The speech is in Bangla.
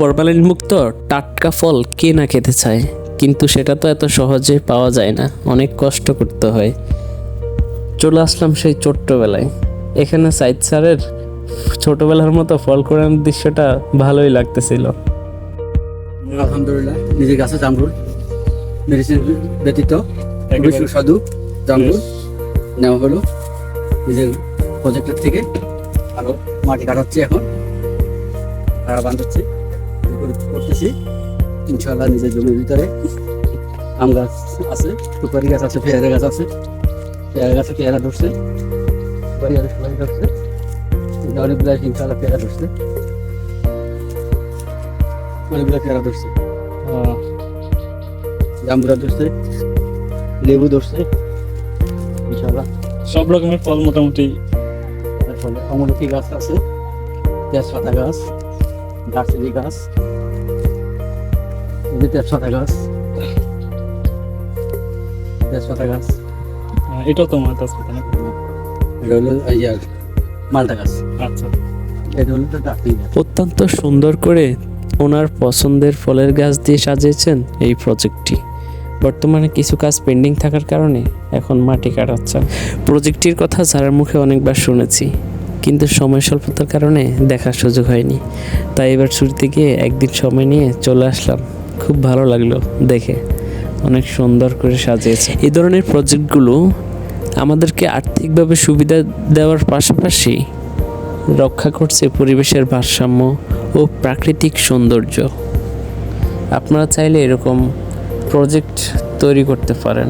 ফরমালিন মুক্ত টাটকা ফল কে না খেতে চায়, কিন্তু সেটা তো এত সহজে পাওয়া যায় না, অনেক কষ্ট করতে হয়। চলে আসলাম সেই ছোট্টবেলায়। এখানে সাইদ স্যারের ছোটবেলার মতো ফল কোড়ানোর দৃশ্যটা ভালোই লাগতেছিল। আলহামদুলিল্লাহ, নিজের গাছে জামরুল মেডিসিন ব্যতীত খুবই সুস্বাদু জামরুল নেওয়া হলো নিজের প্রজেক্টের থেকে। আরো মাটি কাটাচ্ছি, এখন বাঁধাচ্ছি করতেছি ইনশাআল্লাহ। নিজের জমির ভিতরে আম গাছ আছে, সুপারি গাছ আছে, পেয়ারা গাছ আছে। পেয়ারা গাছে পেয়ারা ধরছে, সুপারি গাছে সুপারি ধরছে, অনেকগুলো ইনশাআল্লাহ পেয়ারা ধরছে, অনেকগুলো পেয়ারা ধরছে, জাম্বুরা ধরছে, লেবু ধরছে ইনশাআল্লাহ। সব রকমের ফল মোটামুটি। তারপরে অমরুকি গাছ আছে, তেজপাতা গাছ, দারচিনি গাছ, তেজপাতা গাছ, তেজপাতা গাছ, এটাও তো মাছ আছে না? এটা হলো মালটা গাছ। আচ্ছা, এটা হলো দারচিনি গাছ। অত্যন্ত সুন্দর করে ওনার পছন্দের ফলের গাছ দিয়ে সাজিয়েছেন এই প্রজেক্টটি। বর্তমানে কিছু কাজ পেন্ডিং থাকার কারণে এখন মাটি কাটাচ্ছে। প্রজেক্টটির কথা স্যারের মুখে অনেকবার শুনেছি, কিন্তু সময় স্বল্পতার কারণে দেখার সুযোগ হয়নি। তাই এবার ছুটিতে গিয়ে একদিন সময় নিয়ে চলে আসলাম। খুব ভালো লাগলো দেখে, অনেক সুন্দর করে সাজিয়েছে। এই ধরনের প্রজেক্টগুলো আমাদেরকে আর্থিকভাবে সুবিধা দেওয়ার পাশাপাশি রক্ষা করছে পরিবেশের ভারসাম্য ও প্রাকৃতিক সৌন্দর্য। আপনারা চাইলে এরকম প্রজেক্ট তৈরি করতে পারেন।